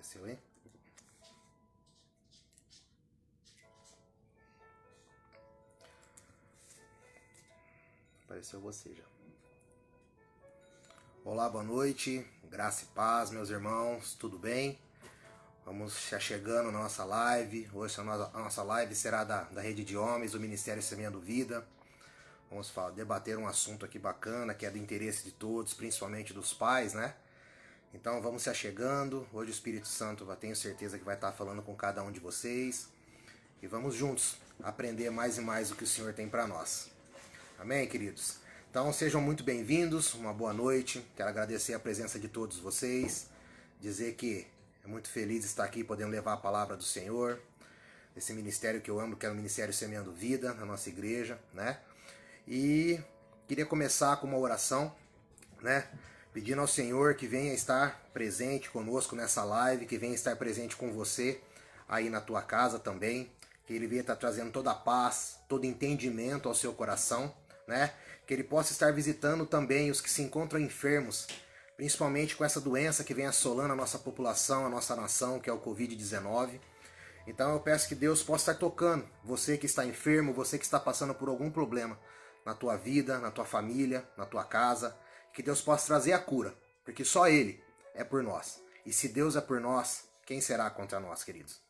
Apareceu aí? Apareceu você já. Olá, boa noite, graça e paz, meus irmãos, tudo bem? Vamos chegando na nossa live. Hoje a nossa live será da Rede de Homens, do Ministério Semeando Vida. Vamos debater um assunto aqui bacana, que é do interesse de todos, principalmente dos pais, né? Então vamos se achegando. Hoje o Espírito Santo, eu tenho certeza que vai estar falando com cada um de vocês. E vamos juntos aprender mais e mais o que o Senhor tem para nós. Amém, queridos? Então sejam muito bem-vindos, uma boa noite. Quero agradecer a presença de todos vocês. Dizer que é muito feliz estar aqui podendo levar a palavra do Senhor. Esse ministério que eu amo, que é o Ministério Semeando Vida, na nossa igreja, né? E queria começar com uma oração, né? Pedindo ao Senhor que venha estar presente conosco nessa live, que venha estar presente com você aí na tua casa também, que Ele venha estar trazendo toda a paz, todo entendimento ao seu coração, né? Que Ele possa estar visitando também os que se encontram enfermos, principalmente com essa doença que vem assolando a nossa população, a nossa nação, que é o Covid-19. Então eu peço que Deus possa estar tocando você que está enfermo, você que está passando por algum problema na tua vida, na tua família, na tua casa, que Deus possa trazer a cura, porque só Ele é por nós. E se Deus é por nós, quem será contra nós, queridos?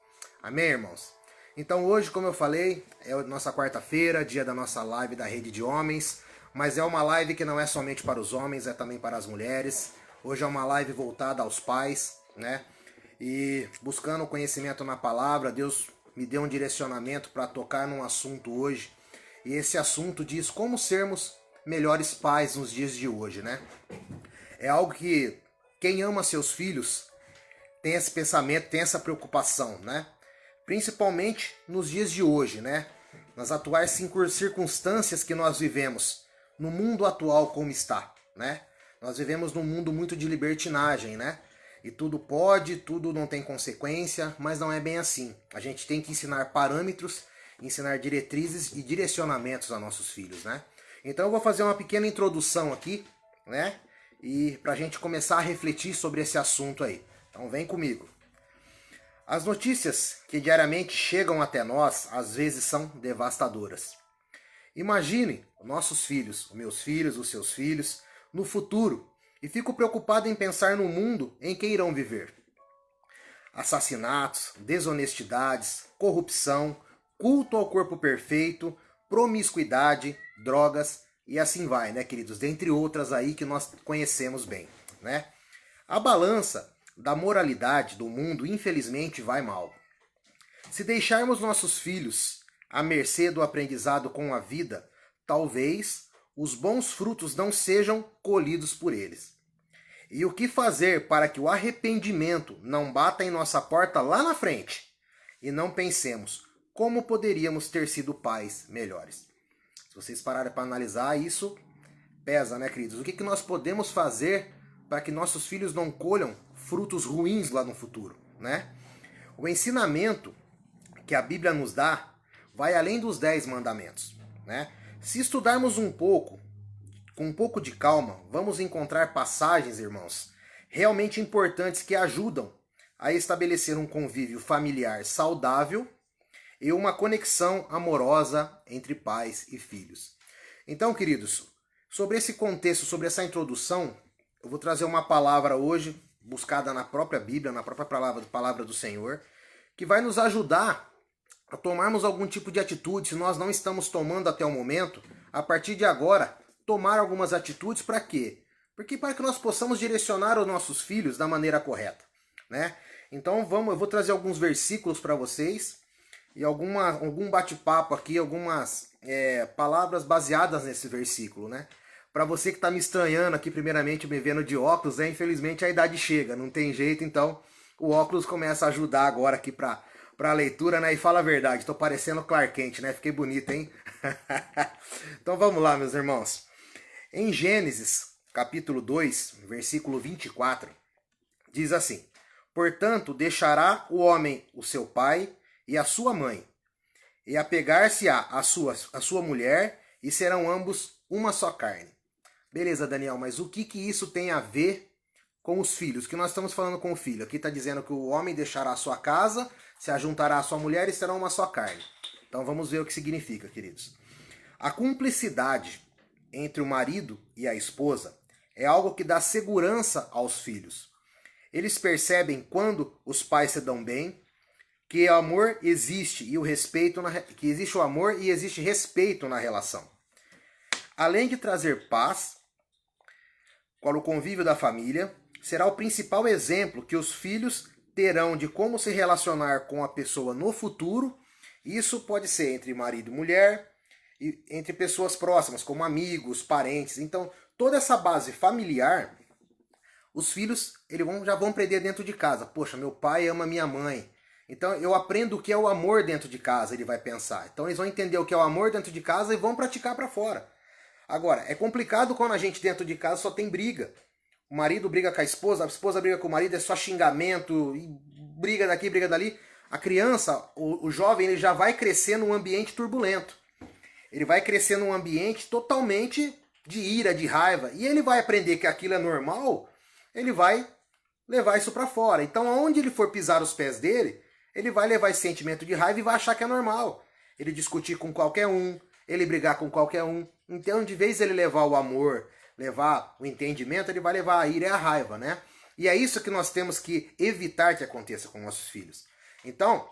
Amém, irmãos? Então hoje, como eu falei, é a nossa quarta-feira, dia da nossa live da Rede de Homens, mas é uma live que não é somente para os homens, é também para as mulheres. Hoje é uma live voltada aos pais, né? E buscando conhecimento na palavra, Deus me deu um direcionamento para tocar num assunto hoje. E esse assunto diz como sermos melhores pais nos dias de hoje, né? É algo que quem ama seus filhos tem esse pensamento, tem essa preocupação, né? Principalmente nos dias de hoje, né? Nas atuais circunstâncias que nós vivemos, no mundo atual como está, né? Nós vivemos num mundo muito de libertinagem, né? E tudo pode, tudo não tem consequência, mas não é bem assim. A gente tem que ensinar parâmetros, ensinar diretrizes e direcionamentos a nossos filhos, né? Então eu vou fazer uma pequena introdução aqui, né? E pra gente começar a refletir sobre esse assunto aí. Então vem comigo. As notícias que diariamente chegam até nós, às vezes são devastadoras. Imagine nossos filhos, os meus filhos, os seus filhos, no futuro, e fico preocupado em pensar no mundo em que irão viver. Assassinatos, desonestidades, corrupção, culto ao corpo perfeito, promiscuidade, drogas e assim vai, né, queridos? Dentre outras aí que nós conhecemos bem, né? A balança da moralidade do mundo, infelizmente, vai mal. Se deixarmos nossos filhos à mercê do aprendizado com a vida, talvez os bons frutos não sejam colhidos por eles. E o que fazer para que o arrependimento não bata em nossa porta lá na frente? E não pensemos como poderíamos ter sido pais melhores. Se vocês pararem para analisar, isso pesa, né, queridos? O que nós podemos fazer para que nossos filhos não colham frutos ruins lá no futuro, né? O ensinamento que a Bíblia nos dá vai além dos 10 mandamentos, né? Se estudarmos um pouco, com um pouco de calma, vamos encontrar passagens, irmãos, realmente importantes que ajudam a estabelecer um convívio familiar saudável e uma conexão amorosa entre pais e filhos. Então, queridos, sobre esse contexto, sobre essa introdução, eu vou trazer uma palavra hoje, buscada na própria Bíblia, na própria palavra do Senhor, que vai nos ajudar a tomarmos algum tipo de atitude, se nós não estamos tomando até o momento, a partir de agora, tomar algumas atitudes para quê? Porque para que nós possamos direcionar os nossos filhos da maneira correta, né? Então eu vou trazer alguns versículos para vocês e algum bate-papo aqui, algumas palavras baseadas nesse versículo, né? Para você que está me estranhando aqui, primeiramente, me vendo de óculos, né? Infelizmente a idade chega, não tem jeito, então o óculos começa a ajudar agora aqui para a leitura, né? E fala a verdade, tô parecendo Clark Kent, né? Fiquei bonito, hein? Então vamos lá, meus irmãos. Em Gênesis, capítulo 2, versículo 24, diz assim: Portanto, deixará o homem o seu pai e a sua mãe, e apegar-se-á a sua mulher, e serão ambos uma só carne. Beleza, Daniel, mas o que isso tem a ver com os filhos. O que nós estamos falando com o filho? Aqui está dizendo que o homem deixará a sua casa, se ajuntará à sua mulher e serão uma só carne. Então vamos ver o que significa, queridos. A cumplicidade entre o marido e a esposa é algo que dá segurança aos filhos. Eles percebem quando os pais se dão bem, que o amor existe e o respeito que existe o amor e existe respeito na relação. Além de trazer paz para o convívio da família, será o principal exemplo que os filhos terão de como se relacionar com a pessoa no futuro. Isso pode ser entre marido e mulher, e entre pessoas próximas, como amigos, parentes. Então, toda essa base familiar, os filhos já vão aprender dentro de casa. Poxa, meu pai ama minha mãe. Então, eu aprendo o que é o amor dentro de casa, ele vai pensar. Então, eles vão entender o que é o amor dentro de casa e vão praticar para fora. Agora, é complicado quando a gente dentro de casa só tem briga. O marido briga com a esposa briga com o marido, é só xingamento, e briga daqui, briga dali. A criança, o jovem, ele já vai crescer num ambiente turbulento. Ele vai crescer num ambiente totalmente de ira, de raiva. E ele vai aprender que aquilo é normal, ele vai levar isso para fora. Então, aonde ele for pisar os pés dele, ele vai levar esse sentimento de raiva e vai achar que é normal. Ele discutir com qualquer um, ele brigar com qualquer um. Então, de vez ele levar o amor, levar o entendimento, ele vai levar a ira e a raiva, né? E é isso que nós temos que evitar que aconteça com nossos filhos. Então,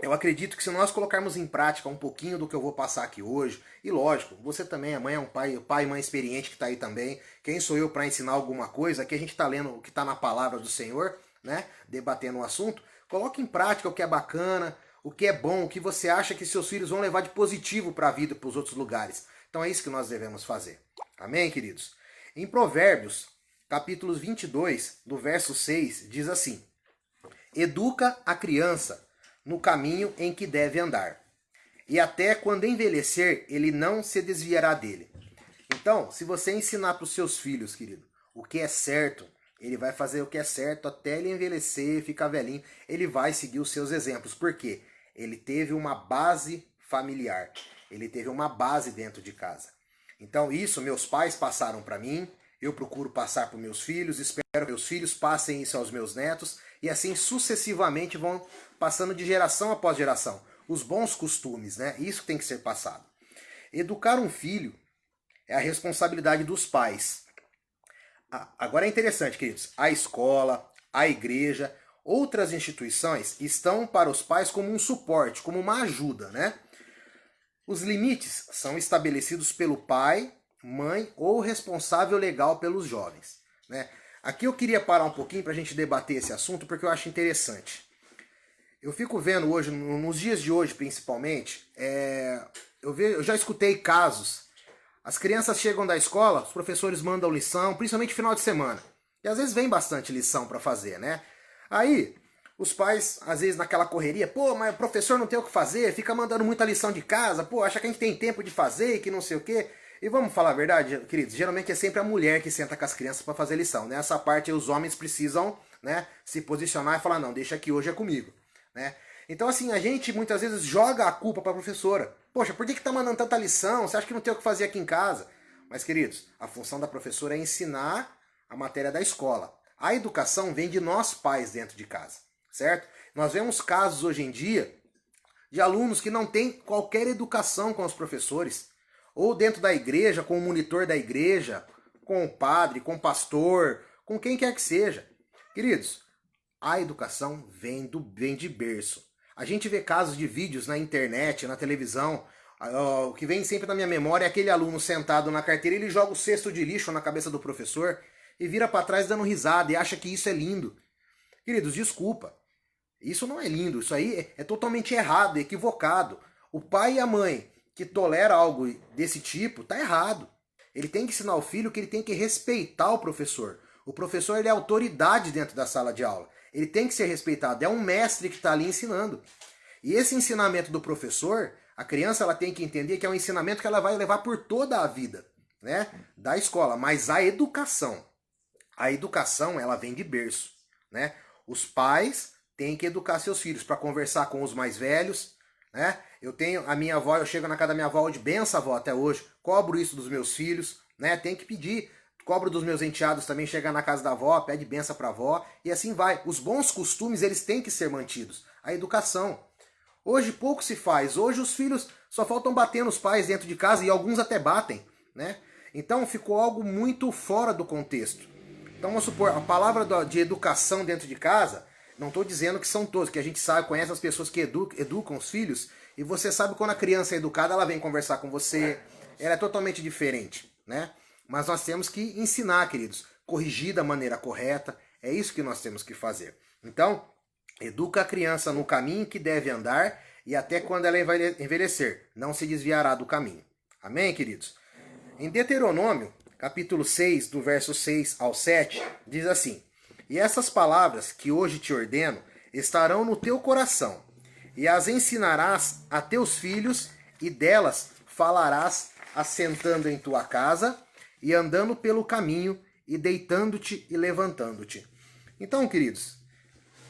eu acredito que se nós colocarmos em prática um pouquinho do que eu vou passar aqui hoje, e lógico, você também, a mãe é um pai e mãe experiente que está aí também, quem sou eu para ensinar alguma coisa? Aqui a gente está lendo o que está na palavra do Senhor, né? Debatendo o assunto. Coloque em prática o que é bacana, o que é bom, o que você acha que seus filhos vão levar de positivo para a vida e para os outros lugares. Então é isso que nós devemos fazer. Amém, queridos? Em Provérbios, capítulo 22, do verso 6, diz assim: educa a criança no caminho em que deve andar, e até quando envelhecer, ele não se desviará dele. Então, se você ensinar para os seus filhos, querido, o que é certo, ele vai fazer o que é certo até ele envelhecer, ficar velhinho. Ele vai seguir os seus exemplos. Por quê? Ele teve uma base familiar. Ele teve uma base dentro de casa. Então isso meus pais passaram para mim, eu procuro passar para os meus filhos, espero que meus filhos passem isso aos meus netos, e assim sucessivamente vão passando de geração após geração. Os bons costumes, né? Isso tem que ser passado. Educar um filho é a responsabilidade dos pais. Agora é interessante, queridos, a escola, a igreja, outras instituições estão para os pais como um suporte, como uma ajuda, né? Os limites são estabelecidos pelo pai, mãe ou responsável legal pelos jovens, né? Aqui eu queria parar um pouquinho para a gente debater esse assunto porque eu acho interessante. Eu fico vendo hoje, nos dias de hoje principalmente, eu já escutei casos. As crianças chegam da escola, os professores mandam lição, principalmente no final de semana. E às vezes vem bastante lição para fazer, né? Aí, os pais, às vezes naquela correria, pô, mas o professor não tem o que fazer, fica mandando muita lição de casa, pô, acha que a gente tem tempo de fazer e que não sei o quê. E vamos falar a verdade, queridos, geralmente é sempre a mulher que senta com as crianças para fazer lição, né? Essa parte os homens precisam, né, se posicionar e falar, não, deixa que hoje é comigo, né? Então, assim, a gente muitas vezes joga a culpa para a professora. Poxa, por que tá mandando tanta lição? Você acha que não tem o que fazer aqui em casa? Mas, queridos, a função da professora é ensinar a matéria da escola. A educação vem de nós pais dentro de casa, certo? Nós vemos casos hoje em dia de alunos que não têm qualquer educação com os professores, ou dentro da igreja, com o monitor da igreja, com o padre, com o pastor, com quem quer que seja. Queridos, a educação vem de berço. A gente vê casos de vídeos na internet, na televisão. O que vem sempre na minha memória é aquele aluno sentado na carteira, ele joga o cesto de lixo na cabeça do professor e vira para trás dando risada e acha que isso é lindo. Queridos, desculpa. Isso não é lindo, isso aí é totalmente errado, equivocado. O pai e a mãe que tolera algo desse tipo, tá errado. Ele tem que ensinar o filho que ele tem que respeitar o professor. O professor ele é autoridade dentro da sala de aula. Ele tem que ser respeitado. É um mestre que está ali ensinando. E esse ensinamento do professor, a criança ela tem que entender que é um ensinamento que ela vai levar por toda a vida, né, da escola. Mas a educação ela vem de berço, né? Os pais têm que educar seus filhos para conversar com os mais velhos, né? Eu tenho a minha avó, eu chego na casa da minha avó de benção, avó, até hoje, cobro isso dos meus filhos, né? Tem que pedir. cobro dos meus enteados também chegar na casa da avó, pede benção pra avó, e assim vai. Os bons costumes, eles têm que ser mantidos. A educação. Hoje pouco se faz. Hoje os filhos só faltam bater nos pais dentro de casa, e alguns até batem, né? Então ficou algo muito fora do contexto. Então vamos supor, a palavra de educação dentro de casa, não estou dizendo que são todos, que a gente sabe, conhece as pessoas que educam os filhos, e você sabe quando a criança é educada, ela vem conversar com você, ela é totalmente diferente, né? Mas nós temos que ensinar, queridos, corrigir da maneira correta, é isso que nós temos que fazer. Então, educa a criança no caminho que deve andar, e até quando ela envelhecer, não se desviará do caminho. Amém, queridos? Em Deuteronômio, capítulo 6, do verso 6 ao 7, diz assim: E essas palavras que hoje te ordeno estarão no teu coração, e as ensinarás a teus filhos, e delas falarás assentando em tua casa, e andando pelo caminho, e deitando-te e levantando-te. Então, queridos,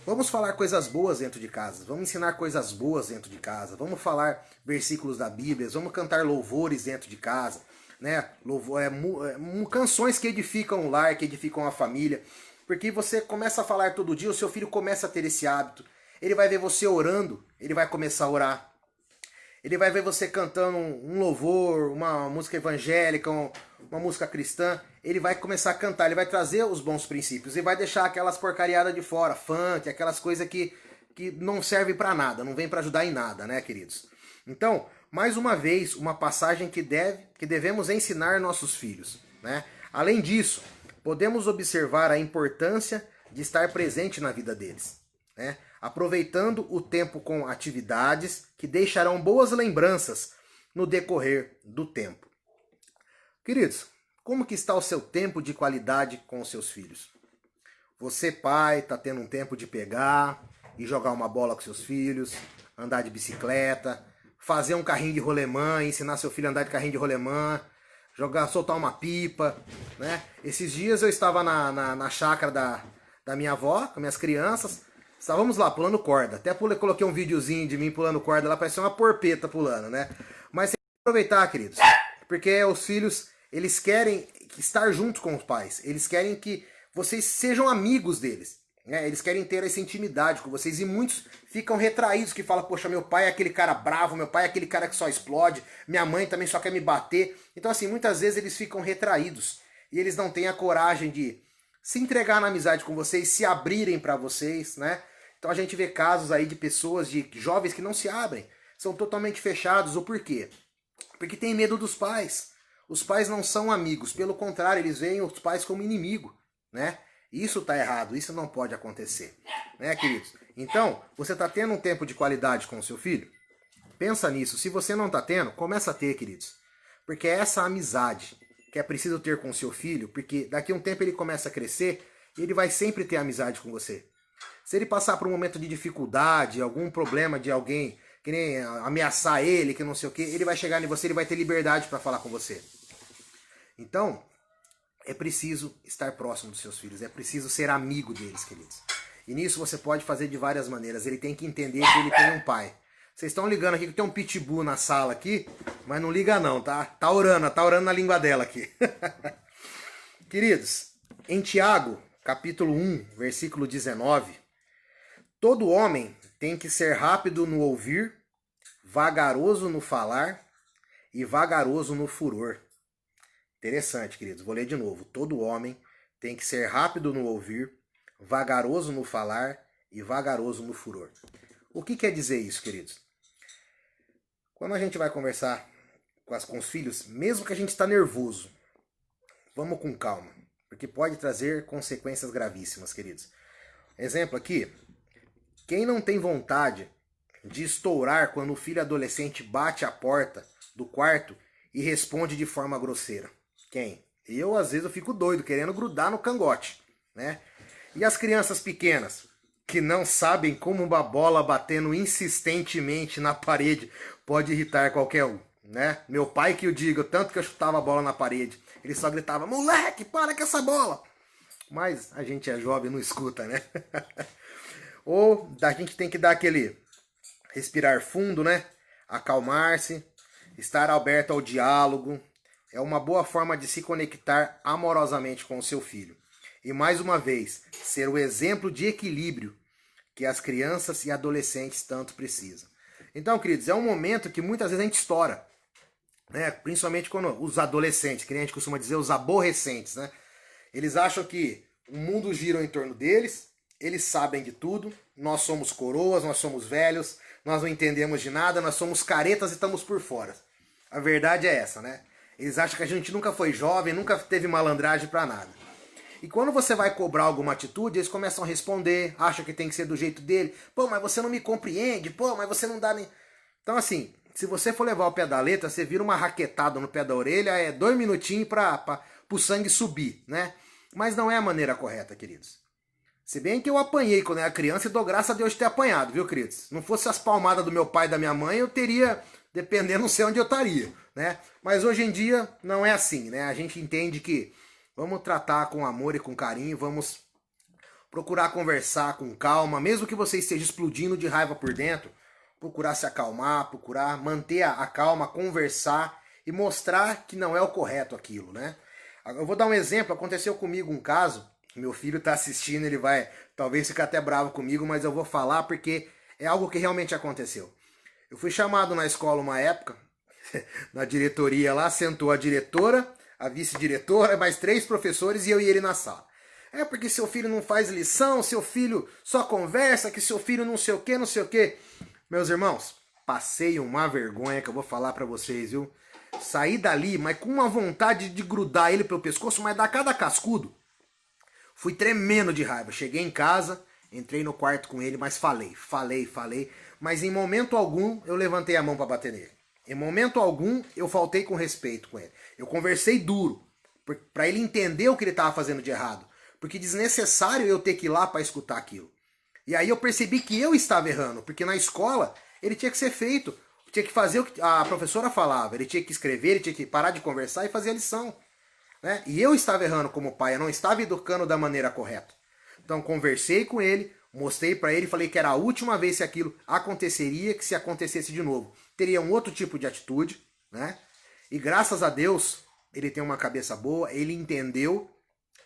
vamos falar coisas boas dentro de casa, vamos ensinar coisas boas dentro de casa, vamos falar versículos da Bíblia, vamos cantar louvores dentro de casa, né? Canções que edificam o lar, que edificam a família, porque você começa a falar todo dia, o seu filho começa a ter esse hábito, ele vai ver você orando, ele vai começar a orar, ele vai ver você cantando um louvor, uma música evangélica, uma música cristã, ele vai começar a cantar, ele vai trazer os bons princípios, e vai deixar aquelas porcariadas de fora, funk, aquelas coisas que não servem para nada, não vem para ajudar em nada, né, queridos? Então, mais uma vez, uma passagem que devemos ensinar nossos filhos, né? Além disso, podemos observar a importância de estar presente na vida deles, né? Aproveitando o tempo com atividades que deixarão boas lembranças no decorrer do tempo. Queridos, como que está o seu tempo de qualidade com os seus filhos? Você, pai, está tendo um tempo de pegar e jogar uma bola com seus filhos, andar de bicicleta, fazer um carrinho de rolemã, ensinar seu filho a andar de carrinho de rolemã, soltar uma pipa, né? Esses dias eu estava na chácara da minha avó, com minhas crianças, estávamos lá pulando corda. Até coloquei um videozinho de mim pulando corda lá, parecia uma porpeta pulando, né? Mas tem que aproveitar, queridos, porque os filhos, eles querem estar junto com os pais, eles querem que vocês sejam amigos deles, né? Eles querem ter essa intimidade com vocês, e muitos ficam retraídos, que falam, poxa, meu pai é aquele cara bravo, meu pai é aquele cara que só explode, minha mãe também só quer me bater. Então assim, muitas vezes eles ficam retraídos, e eles não têm a coragem de se entregar na amizade com vocês, se abrirem para vocês, né? Então a gente vê casos aí de pessoas, de jovens que não se abrem, são totalmente fechados. O porquê? Porque tem medo dos pais. Os pais não são amigos, pelo contrário, eles veem os pais como inimigo, né? Isso tá errado, isso não pode acontecer, né, queridos? Então, você tá tendo um tempo de qualidade com o seu filho? Pensa nisso. Se você não tá tendo, começa a ter, queridos. Porque é essa amizade que é preciso ter com o seu filho, porque daqui a um tempo ele começa a crescer e ele vai sempre ter amizade com você. Se ele passar por um momento de dificuldade, algum problema de alguém que nem ameaçar ele, que não sei o que, ele vai chegar em você, ele vai ter liberdade para falar com você. Então, é preciso estar próximo dos seus filhos, é preciso ser amigo deles, queridos. E nisso você pode fazer de várias maneiras. Ele tem que entender que ele tem um pai. Vocês estão ligando aqui que tem um pitbull na sala aqui, mas não liga não, tá? Tá orando na língua dela aqui. Queridos, em Tiago, capítulo 1, versículo 19, todo homem tem que ser rápido no ouvir, vagaroso no falar e vagaroso no furor. Interessante, queridos. Vou ler de novo. Todo homem tem que ser rápido no ouvir, vagaroso no falar e vagaroso no furor. O que quer dizer isso, queridos? Quando a gente vai conversar com os filhos, mesmo que a gente está nervoso, vamos com calma, porque pode trazer consequências gravíssimas, queridos. Exemplo aqui, quem não tem vontade de estourar quando o filho adolescente bate a porta do quarto e responde de forma grosseira? Quem? Eu, às vezes, eu fico doido, querendo grudar no cangote, né? E as crianças pequenas, que não sabem como uma bola batendo insistentemente na parede pode irritar qualquer um, né? Meu pai que eu digo, tanto que eu chutava a bola na parede, ele só gritava, moleque, para com essa bola! Mas a gente é jovem, não escuta, né? Ou a gente tem que dar aquele respirar fundo, né? Acalmar-se, estar aberto ao diálogo, é uma boa forma de se conectar amorosamente com o seu filho. E mais uma vez, ser o exemplo de equilíbrio que as crianças e adolescentes tanto precisam. Então, queridos, é um momento que muitas vezes a gente estoura, né? Principalmente quando os adolescentes, que a gente costuma dizer os aborrecentes, né? Eles acham que o mundo gira em torno deles, eles sabem de tudo, nós somos coroas, nós somos velhos, nós não entendemos de nada, nós somos caretas e estamos por fora. A verdade é essa, né? Eles acham que a gente nunca foi jovem, nunca teve malandragem pra nada. E quando você vai cobrar alguma atitude, eles começam a responder, acham que tem que ser do jeito dele. Pô, mas você não me compreende, pô, mas você não dá nem... Então, se você for levar o pé da letra, você vira uma raquetada no pé da orelha, é 2 minutinhos pro sangue subir, né? Mas não é a maneira correta, queridos. Se bem que eu apanhei quando era criança e dou graças a Deus de ter apanhado, viu, queridos? Se não fosse as palmadas do meu pai e da minha mãe, eu teria, dependendo, não sei onde eu estaria, né? Mas hoje em dia não é assim, né? A gente entende que vamos tratar com amor e com carinho, vamos procurar conversar com calma, mesmo que você esteja explodindo de raiva por dentro, procurar se acalmar, procurar manter a calma, conversar e mostrar que não é o correto aquilo, né? Eu vou dar um exemplo, aconteceu comigo um caso, meu filho está assistindo, ele vai talvez ficar até bravo comigo, mas eu vou falar porque é algo que realmente aconteceu. Eu fui chamado na escola uma época, na diretoria lá, sentou a diretora, a vice-diretora, mais 3 professores e eu e ele na sala. É porque seu filho não faz lição, seu filho só conversa, que seu filho não sei o que, não sei o que. Meus irmãos, passei uma vergonha que eu vou falar pra vocês, viu? Saí dali, mas com uma vontade de grudar ele pelo pescoço, mas dar cada cascudo. Fui tremendo de raiva. Cheguei em casa, entrei no quarto com ele, mas falei. Mas em momento algum eu levantei a mão pra bater nele. Em momento algum eu faltei com respeito com ele. Eu conversei duro, pra ele entender o que ele tava fazendo de errado. Porque desnecessário eu ter que ir lá pra escutar aquilo. E aí eu percebi que eu estava errando, porque na escola ele tinha que ser feito. Tinha que fazer o que a professora falava. Ele tinha que escrever, ele tinha que parar de conversar e fazer a lição. Né? E eu estava errando como pai, eu não estava educando da maneira correta. Então conversei com ele, mostrei para ele, falei que era a última vez que aquilo aconteceria, que se acontecesse de novo, teria um outro tipo de atitude, né? E graças a Deus, ele tem uma cabeça boa, ele entendeu,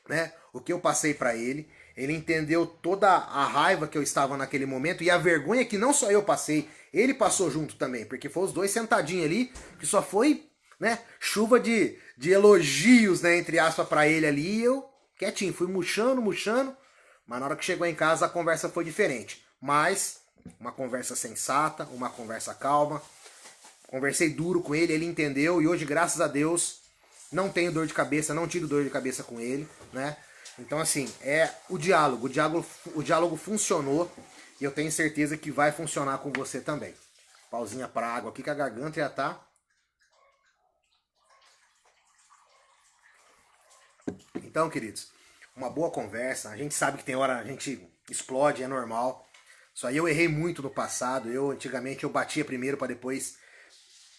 né, o que eu passei para ele, ele entendeu toda a raiva que eu estava naquele momento e a vergonha que não só eu passei, ele passou junto também, porque foi os dois sentadinhos ali, que só foi, né, chuva de elogios, né, entre aspas, pra ele ali, e eu quietinho, fui murchando, mas na hora que chegou em casa a conversa foi diferente. Mas uma conversa sensata, uma conversa calma, conversei duro com ele, ele entendeu, e hoje, graças a Deus, não tenho dor de cabeça, não tive dor de cabeça com ele, né? Então, assim, é o diálogo funcionou, e eu tenho certeza que vai funcionar com você também. Pausinha pra água aqui, que a garganta já tá... Então, queridos, uma boa conversa. A gente sabe que tem hora a gente explode, é normal. Só aí eu errei muito no passado. Antigamente eu batia primeiro para depois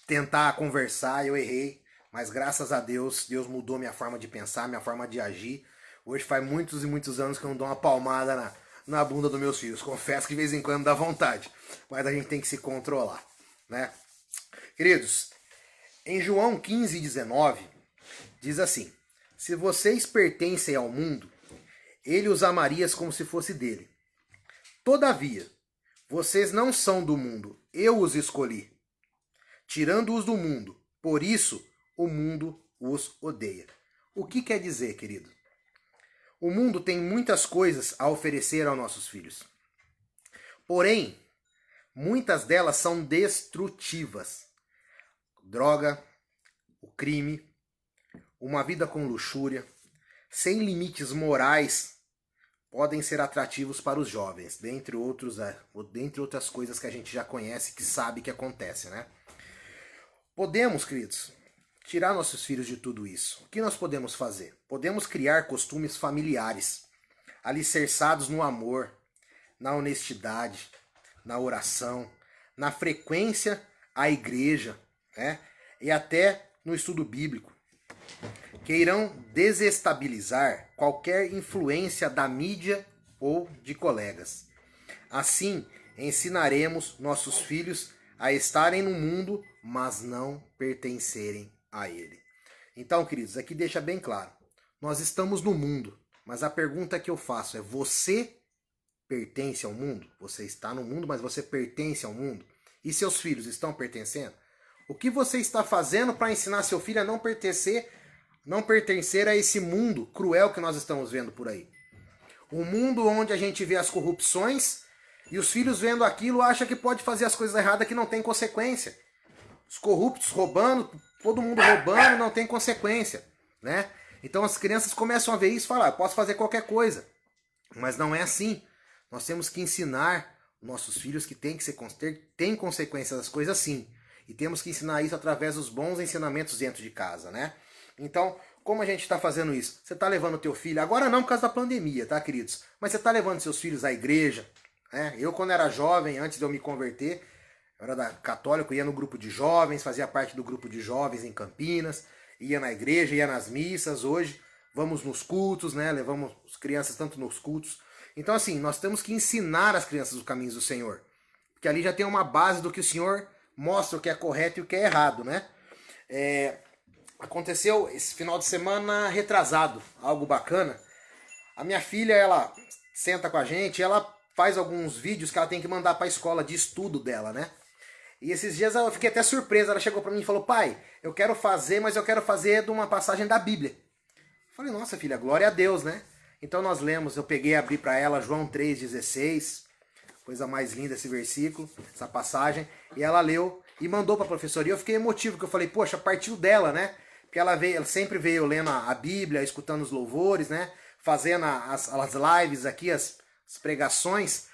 tentar conversar. Eu errei, mas graças a Deus, Deus mudou minha forma de pensar, minha forma de agir. Hoje faz muitos e muitos anos que eu não dou uma palmada na bunda dos meus filhos. Confesso que de vez em quando dá vontade, mas a gente tem que se controlar, né? Queridos, em João 15:19 diz assim: se vocês pertencem ao mundo, ele os amaria como se fosse dele. Todavia, vocês não são do mundo, eu os escolhi, tirando-os do mundo. Por isso, o mundo os odeia. O que quer dizer, querido? O mundo tem muitas coisas a oferecer aos nossos filhos. Porém, muitas delas são destrutivas. Droga, o crime, uma vida com luxúria, sem limites morais, podem ser atrativos para os jovens, dentre outras coisas que a gente já conhece, que sabe que acontece, né? Podemos, queridos, tirar nossos filhos de tudo isso. O que nós podemos fazer? Podemos criar costumes familiares, alicerçados no amor, na honestidade, na oração, na frequência à igreja, né? E até no estudo bíblico, que irão desestabilizar qualquer influência da mídia ou de colegas. Assim, ensinaremos nossos filhos a estarem no mundo, mas não pertencerem a ele. Então, queridos, aqui deixa bem claro. Nós estamos no mundo, mas a pergunta que eu faço é: você pertence ao mundo? Você está no mundo, mas você pertence ao mundo? E seus filhos estão pertencendo? O que você está fazendo para ensinar seu filho a não pertencer a esse mundo cruel que nós estamos vendo por aí? Um mundo onde a gente vê as corrupções e os filhos vendo aquilo acham que pode fazer as coisas erradas que não tem consequência. Os corruptos roubando, todo mundo roubando, não tem consequência, né? Então as crianças começam a ver isso e falar: eu posso fazer qualquer coisa. Mas não é assim. Nós temos que ensinar nossos filhos que tem consequências das coisas, sim. E temos que ensinar isso através dos bons ensinamentos dentro de casa, né? Então, como a gente está fazendo isso? Você está levando o teu filho, agora não por causa da pandemia, tá, queridos? Mas você está levando seus filhos à igreja, né? Eu, quando era jovem, antes de eu me converter, eu era católico, ia no grupo de jovens, fazia parte do grupo de jovens em Campinas, ia na igreja, ia nas missas. Hoje, vamos nos cultos, né? Levamos as crianças tanto nos cultos. Então, assim, nós temos que ensinar as crianças os caminhos do Senhor. Porque ali já tem uma base do que o Senhor mostra o que é correto e o que é errado, né? Aconteceu esse final de semana retrasado, algo bacana. A minha filha, ela senta com a gente, ela faz alguns vídeos que ela tem que mandar para a escola de estudo dela, né? E esses dias eu fiquei até surpresa, ela chegou para mim e falou: pai, eu quero fazer, mas eu quero fazer de uma passagem da Bíblia. Eu falei: nossa filha, glória a Deus, né? Então nós lemos, eu peguei e abri para ela João 3,16, coisa mais linda esse versículo, essa passagem, e ela leu e mandou para a professora. E eu fiquei emotivo, porque eu falei: poxa, partiu dela, né? Porque ela sempre veio lendo a Bíblia, escutando os louvores, né? Fazendo as lives aqui, as pregações.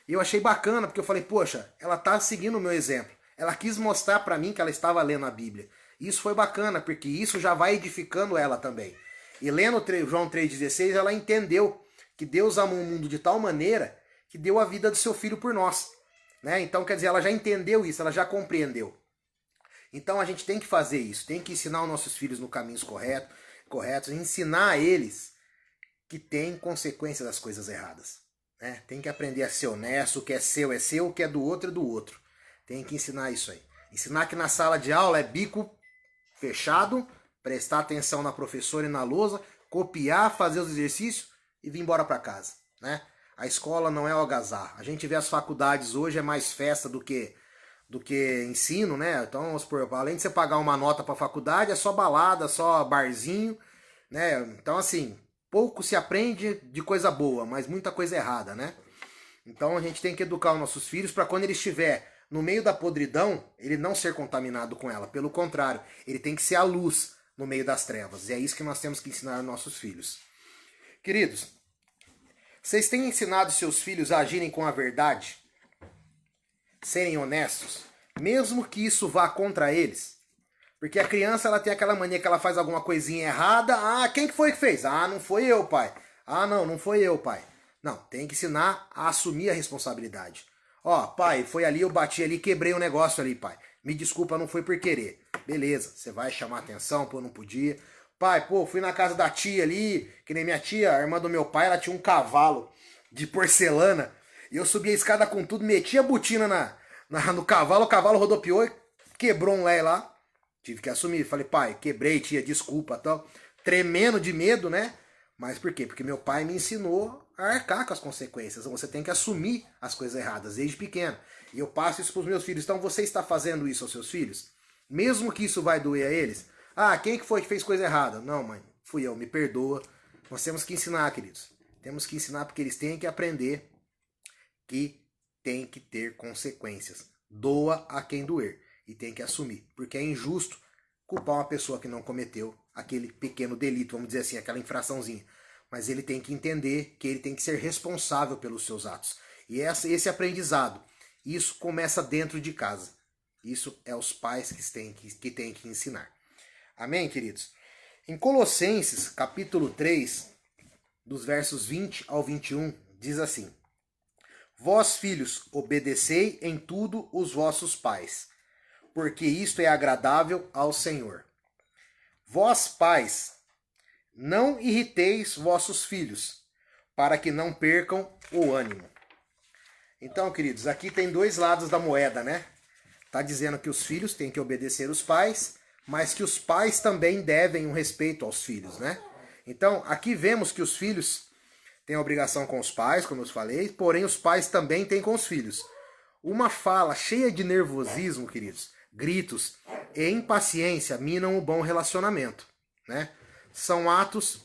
E eu achei bacana, porque eu falei: poxa, ela tá seguindo o meu exemplo. Ela quis mostrar para mim que ela estava lendo a Bíblia. Isso foi bacana, porque isso já vai edificando ela também. E lendo João 3,16, ela entendeu que Deus amou o mundo de tal maneira que deu a vida do seu filho por nós, né? Então, quer dizer, ela já entendeu isso, ela já compreendeu. Então a gente tem que fazer isso, tem que ensinar os nossos filhos no caminhos corretos, ensinar a eles que tem consequência das coisas erradas, né? Tem que aprender a ser honesto, o que é seu, o que é do outro é do outro. Tem que ensinar isso aí. Ensinar que na sala de aula é bico fechado, prestar atenção na professora e na lousa, copiar, fazer os exercícios e vir embora para casa, né? A escola não é algazarra. A gente vê as faculdades hoje é mais festa do que ensino, né? Então, vamos supor, além de você pagar uma nota para a faculdade, é só balada, só barzinho, né? Então, assim, pouco se aprende de coisa boa, mas muita coisa errada, né? Então, a gente tem que educar os nossos filhos para quando ele estiver no meio da podridão, ele não ser contaminado com ela. Pelo contrário, ele tem que ser a luz no meio das trevas. E é isso que nós temos que ensinar aos nossos filhos. Queridos, vocês têm ensinado seus filhos a agirem com a verdade? Serem honestos? Mesmo que isso vá contra eles? Porque a criança, ela tem aquela mania que ela faz alguma coisinha errada. Ah, quem que foi que fez? Ah, não foi eu, pai. Ah, não foi eu, pai. Não, tem que ensinar a assumir a responsabilidade. Ó, pai, foi ali, eu bati ali, quebrei o negócio ali, pai. Me desculpa, não foi por querer. Beleza, você vai chamar atenção, pô, não podia. Pai, pô, fui na casa da tia ali, que nem minha tia, a irmã do meu pai, ela tinha um cavalo de porcelana. E eu subi a escada com tudo, meti a botina no cavalo, o cavalo rodopiou e quebrou um lé lá. Tive que assumir. Falei: pai, quebrei, tia, desculpa, tal. Tremendo de medo, né? Mas por quê? Porque meu pai me ensinou a arcar com as consequências. Você tem que assumir as coisas erradas desde pequeno. E eu passo isso para os meus filhos. Então você está fazendo isso aos seus filhos? Mesmo que isso vai doer a eles? Ah, quem que foi que fez coisa errada? Não, mãe, fui eu, me perdoa. Nós temos que ensinar, queridos. Temos que ensinar porque eles têm que aprender que tem que ter consequências. Doa a quem doer. E tem que assumir. Porque é injusto culpar uma pessoa que não cometeu aquele pequeno delito, vamos dizer assim, aquela infraçãozinha. Mas ele tem que entender que ele tem que ser responsável pelos seus atos. E esse aprendizado, isso começa dentro de casa. Isso é os pais que têm que ensinar. Amém, queridos? Em Colossenses, capítulo 3, dos versos 20 ao 21, diz assim: Vós, filhos, obedecei em tudo os vossos pais, porque isto é agradável ao Senhor. Vós, pais, não irriteis vossos filhos, para que não percam o ânimo. Então, queridos, aqui tem dois lados da moeda, né? Tá dizendo que os filhos têm que obedecer os pais, mas que os pais também devem um respeito aos filhos, né? Então, aqui vemos que os filhos têm a obrigação com os pais, como eu falei, porém os pais também têm com os filhos. Uma fala cheia de nervosismo, queridos, gritos e impaciência minam o bom relacionamento, né? São atos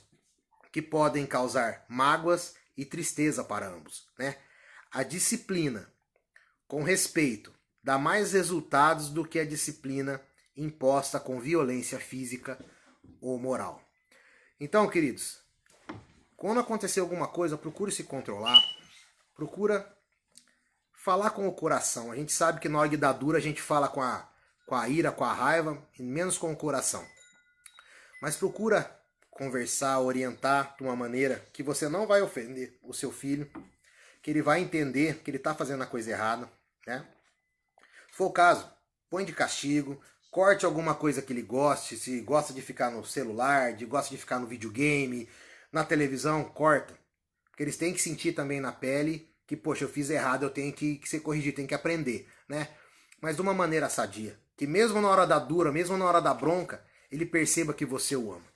que podem causar mágoas e tristeza para ambos, né? A disciplina, com respeito, dá mais resultados do que a disciplina imposta com violência física ou moral. Então, queridos, quando acontecer alguma coisa, procure se controlar, procura falar com o coração. A gente sabe que na hora de dar dura a gente fala com a ira, com a raiva, e menos com o coração. Mas procura conversar, orientar de uma maneira que você não vai ofender o seu filho, que ele vai entender que ele está fazendo a coisa errada, né? Se for o caso, põe de castigo, corte alguma coisa que ele goste, se gosta de ficar no celular, gosta de ficar no videogame, na televisão, corta. Porque eles têm que sentir também na pele que, poxa, eu fiz errado, eu tenho que ser corrigido, tenho que aprender, né? Mas de uma maneira sadia. Que mesmo na hora da dura, mesmo na hora da bronca, ele perceba que você o ama,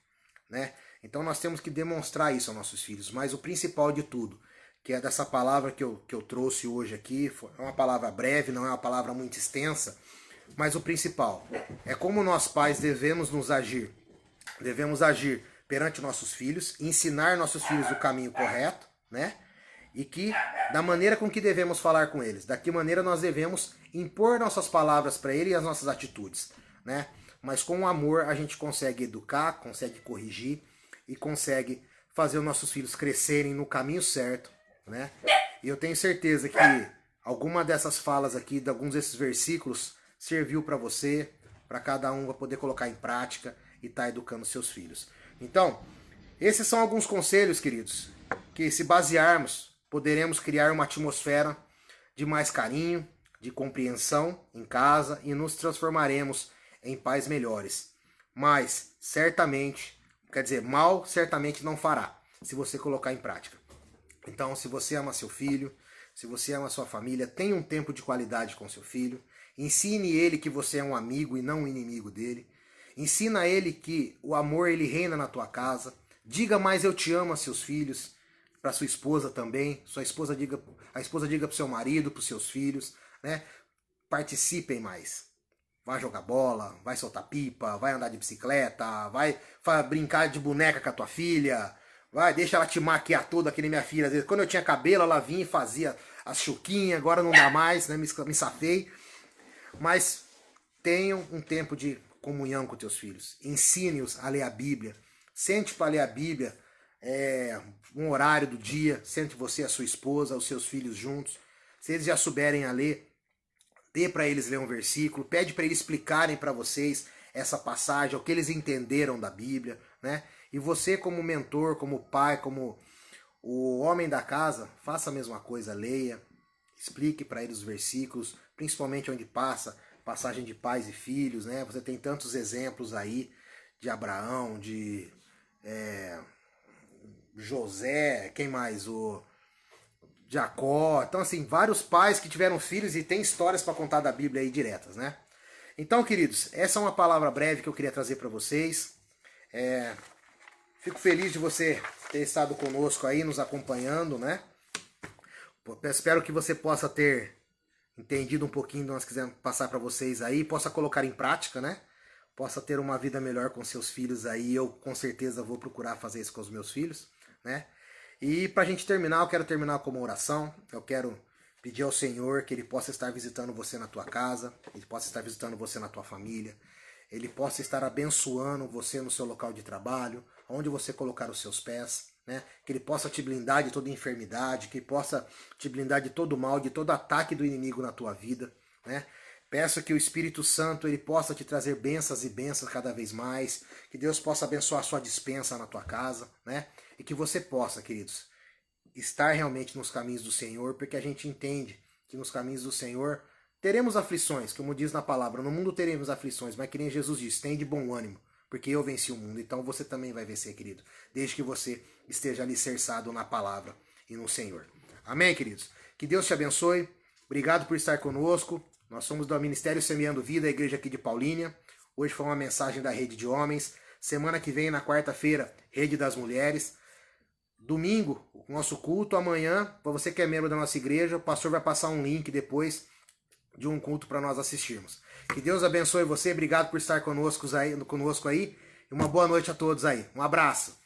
né? Então nós temos que demonstrar isso aos nossos filhos. Mas o principal de tudo, que é dessa palavra que eu trouxe hoje aqui, é uma palavra breve, não é uma palavra muito extensa, mas o principal é como nós pais devemos agir perante nossos filhos, ensinar nossos filhos o caminho correto, né? E que da maneira com que devemos falar com eles, da que maneira nós devemos impor nossas palavras para eles e as nossas atitudes, né? Mas com o amor a gente consegue educar, consegue corrigir e consegue fazer os nossos filhos crescerem no caminho certo, né? E eu tenho certeza que alguma dessas falas aqui, de alguns desses versículos, serviu para você, para cada um poder colocar em prática e estar educando seus filhos. Então, esses são alguns conselhos, queridos, que se basearmos, poderemos criar uma atmosfera de mais carinho, de compreensão em casa e nos transformaremos em pais melhores. Mas, certamente, mal certamente não fará, se você colocar em prática. Então, se você ama seu filho, se você ama sua família, tenha um tempo de qualidade com seu filho. Ensine ele que você é um amigo e não um inimigo dele. Ensina a ele que o amor ele reina na tua casa. Diga mais eu te amo a seus filhos, para sua esposa também. A esposa diga para o seu marido, para os seus filhos, né? Participem mais. Vai jogar bola, vai soltar pipa, vai andar de bicicleta, vai brincar de boneca com a tua filha. Vai, deixa ela te maquiar toda, que nem minha filha. Às vezes, quando eu tinha cabelo, ela vinha e fazia as chuquinhas, agora não dá mais, né? Me safei. Mas tenham um tempo de comunhão com teus filhos. Ensine-os a ler a Bíblia. Sente para ler a Bíblia um horário do dia. Sente você, a sua esposa, os seus filhos juntos. Se eles já souberem a ler, dê para eles ler um versículo. Pede para eles explicarem para vocês essa passagem, o que eles entenderam da Bíblia, né? E você, como mentor, como pai, como o homem da casa, faça a mesma coisa, leia, explique para eles os versículos, principalmente onde passa, passagem de pais e filhos, né? Você tem tantos exemplos aí de Abraão, de José, quem mais? O Jacó. Então, assim, vários pais que tiveram filhos e tem histórias para contar da Bíblia aí diretas, né? Então, queridos, essa é uma palavra breve que eu queria trazer para vocês. Fico feliz de você ter estado conosco aí, nos acompanhando, né? Espero que você possa ter entendido um pouquinho do que nós quisemos passar para vocês aí, possa colocar em prática, né? Possa ter uma vida melhor com seus filhos aí. Eu, com certeza, vou procurar fazer isso com os meus filhos, né? E pra gente terminar, eu quero terminar com uma oração. Eu quero pedir ao Senhor que Ele possa estar visitando você na tua casa, Ele possa estar visitando você na tua família, Ele possa estar abençoando você no seu local de trabalho, onde você colocar os seus pés, né? Que Ele possa te blindar de toda enfermidade, que Ele possa te blindar de todo mal, de todo ataque do inimigo na tua vida, né? Peço que o Espírito Santo ele possa te trazer bênçãos e bênçãos cada vez mais, que Deus possa abençoar a sua despensa na tua casa, né? E que você possa, queridos, estar realmente nos caminhos do Senhor, porque a gente entende que nos caminhos do Senhor teremos aflições, como diz na palavra, no mundo teremos aflições, mas que nem Jesus disse, tem de bom ânimo, porque eu venci o mundo, então você também vai vencer, querido, desde que você esteja alicerçado na palavra e no Senhor. Amém, queridos? Que Deus te abençoe, obrigado por estar conosco, nós somos do Ministério Semeando Vida, a igreja aqui de Paulínia, Hoje foi uma mensagem da Rede de Homens. Semana que vem, na quarta-feira, Rede das Mulheres. Domingo, o nosso culto. Amanhã, para você que é membro da nossa igreja, o pastor vai passar um link depois de um culto para nós assistirmos. Que Deus abençoe você. Obrigado por estar conosco aí. E uma boa noite a todos aí. Um abraço.